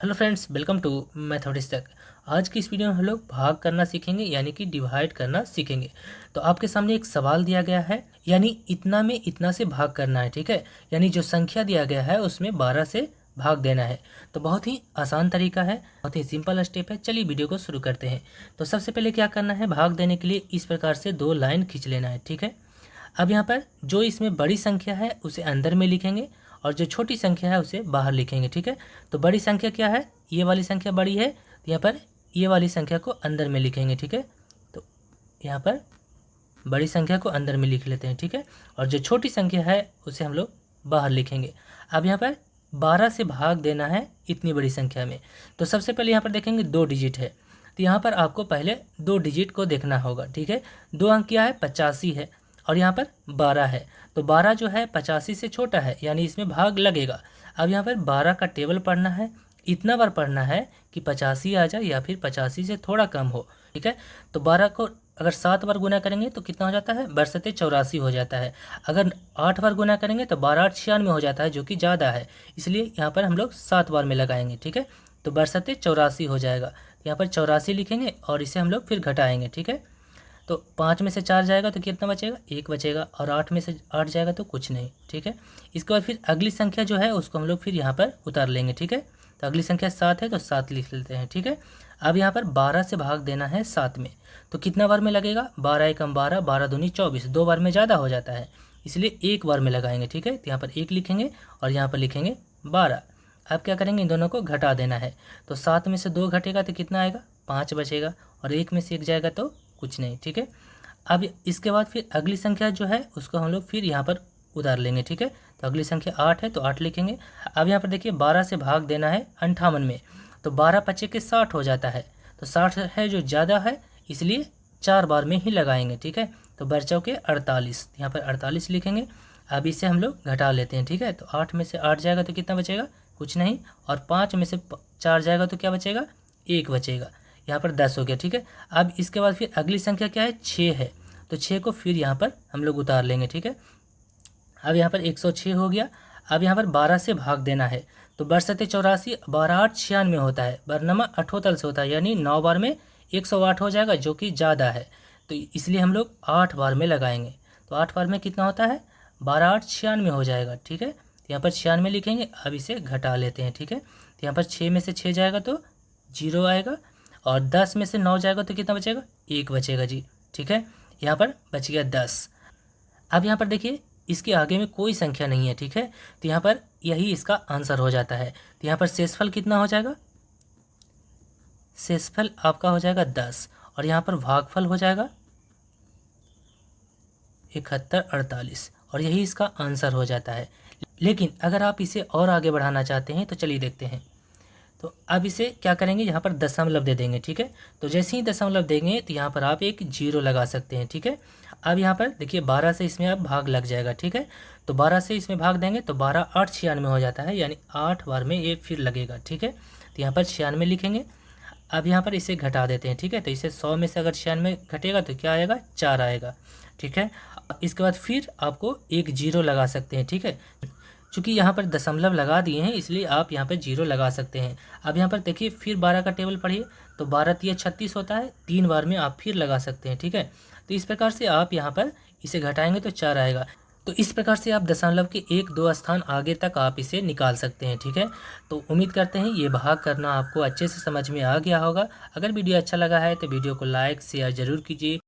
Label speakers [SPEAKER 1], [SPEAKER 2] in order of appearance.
[SPEAKER 1] Hello friends, welcome to mathematics तक। आज की इस वीडियो में हम लोग भाग करना सीखेंगे, यानी कि डिवाइड करना सीखेंगे। तो आपके सामने एक सवाल दिया गया है, यानी इतना में इतना से भाग करना है। ठीक है, यानी जो संख्या दिया गया है उसमें 12 से भाग देना है। तो बहुत ही आसान तरीका है, बहुत ही सिंपल स्टेप है। चलिए वीडियो को शुरू करते हैं। तो सबसे पहले क्या करना है, भाग देने के लिए इस प्रकार से 2 लाइन खींच लेना है। ठीक है, अब यहाँ पर जो इसमें बड़ी संख्या है उसे अंदर में लिखेंगे और जो छोटी संख्या है उसे बाहर लिखेंगे। ठीक है, तो बड़ी संख्या क्या है, ये वाली संख्या बड़ी है, तो यहाँ पर ये वाली संख्या को अंदर में लिखेंगे। ठीक है, तो यहाँ पर बड़ी संख्या को अंदर में लिख लेते हैं। ठीक है, और जो छोटी संख्या है उसे हम लोग बाहर लिखेंगे। अब यहाँ पर 12 से भाग देना है इतनी बड़ी संख्या में। तो सबसे पहले यहाँ पर देखेंगे 2 डिजिट है, तो यहाँ पर आपको पहले 2 डिजिट को देखना होगा। ठीक है, 2 अंक क्या है, 85 है, और यहाँ पर 12 है। तो 12 जो है 85 से छोटा है, यानी इसमें भाग लगेगा। अब यहाँ पर 12 का टेबल पढ़ना है, इतना बार पढ़ना है कि 85 आ जाए या फिर 85 से थोड़ा कम हो। ठीक है, तो 12 को अगर 7 बार गुना करेंगे तो कितना हो जाता है, बरसते 84 हो जाता है। अगर 8 बार गुना करेंगे तो 12 8 96 हो जाता है, जो कि ज़्यादा है, इसलिए यहाँ पर हम लोग 7 बार में लगाएंगे। ठीक है, तो बरसते 84 हो जाएगा। यहाँ पर 84 लिखेंगे और इसे हम लोग फिर घटाएंगे। ठीक है, तो 5 में से 4 जाएगा तो कितना बचेगा, 1 बचेगा, और 8 में से 8 जाएगा तो कुछ नहीं। ठीक है, इसके बाद फिर अगली संख्या जो है उसको हम लोग फिर यहाँ पर उतार लेंगे। ठीक है, तो अगली संख्या 7 है तो 7 लिख लेते हैं। ठीक है, अब यहाँ पर 12 से भाग देना है 7 में, तो कितना बार में लगेगा, 12 एकम 12, 12 दूनी 24, 2 बार में ज़्यादा हो जाता है, इसलिए 1 बार में लगाएंगे। ठीक है, तो यहाँ पर 1 लिखेंगे और यहाँ पर लिखेंगे 12। अब क्या करेंगे, इन दोनों को घटा देना है, तो 7 में से 2 घटेगा तो कितना आएगा, 5 बचेगा, और 1 में से 1 जाएगा तो कुछ नहीं। ठीक है, अब इसके बाद फिर अगली संख्या जो है उसको हम लोग फिर यहाँ पर उतार लेंगे। ठीक है, तो अगली संख्या 8 है तो 8 लिखेंगे। अब यहाँ पर देखिए 12 से भाग देना है 58 में, तो 12 पचे के 60 हो जाता है, तो 60 है जो ज़्यादा है, इसलिए 4 बार में ही लगाएंगे। ठीक है, तो बर्चों के 48, यहाँ पर 48 लिखेंगे। अब इसे हम लोग घटा लेते हैं। ठीक है, तो 8 में से 8 जाएगा तो कितना बचेगा, कुछ नहीं, और 5 में से 4 जाएगा तो क्या बचेगा, 1 बचेगा, यहाँ पर 10 हो गया। ठीक है, अब इसके बाद फिर अगली संख्या क्या है, 6 है, तो 6 को फिर यहाँ पर हम लोग उतार लेंगे। ठीक है, अब यहाँ पर 106 हो गया। अब यहाँ पर 12 से भाग देना है, तो बरसते 84, 12 8 96 होता है, बरनमा 78 से होता है, यानी 9 बार में 108 हो जाएगा, जो कि ज़्यादा है, तो इसलिए हम लोग 8 बार में लगाएंगे। तो 8 बार में कितना होता है, 12 8 96 हो जाएगा। ठीक है, तो यहाँ पर 96 लिखेंगे। अब इसे घटा लेते हैं। ठीक है, तो यहाँ पर 6 में से 6 जाएगा तो 0 आएगा, और 10 में से 9 जाएगा तो कितना बचेगा, 1 बचेगा जी। ठीक है, यहाँ पर बच गया 10। अब यहाँ पर देखिए इसके आगे में कोई संख्या नहीं है। ठीक है, तो यहाँ पर यही इसका आंसर हो जाता है। तो यहाँ पर शेषफल कितना हो जाएगा, शेषफल आपका हो जाएगा 10, और यहाँ पर भागफल हो जाएगा 71 48, और यही इसका आंसर हो जाता है। लेकिन अगर आप इसे और आगे बढ़ाना चाहते हैं तो चलिए देखते हैं। तो अब इसे क्या करेंगे, यहाँ पर दशमलव दे देंगे। ठीक है, तो जैसे ही दशमलव देंगे तो यहाँ पर आप एक 0 लगा सकते हैं। ठीक है, अब यहाँ पर देखिए 12 से इसमें अब भाग लग जाएगा। ठीक है, तो 12 से इसमें भाग देंगे तो 12 8 96 हो जाता है, यानी 8 बार में ये फिर लगेगा। ठीक है, तो यहाँ पर 96 लिखेंगे। अब यहाँ पर इसे घटा देते हैं। ठीक है, तो इसे 100 में से अगर 96 घटेगा तो क्या आएगा, 4 आएगा। ठीक है, इसके बाद फिर आपको एक 0 लगा सकते हैं। ठीक है, चूँकि यहाँ पर दशमलव लगा दिए हैं इसलिए आप यहाँ पर 0 लगा सकते हैं। अब यहाँ पर देखिए फिर 12 का टेबल पढ़िए, तो 12 तिया 36 होता है, 3 बार में आप फिर लगा सकते हैं। ठीक है, तो इस प्रकार से आप यहाँ पर इसे घटाएंगे तो 4 आएगा। तो इस प्रकार से आप दशमलव के 1 2 स्थान आगे तक आप इसे निकाल सकते हैं। ठीक है, तो उम्मीद करते हैं ये भाग करना आपको अच्छे से समझ में आ गया होगा। अगर वीडियो अच्छा लगा है तो वीडियो को लाइक शेयर ज़रूर कीजिए।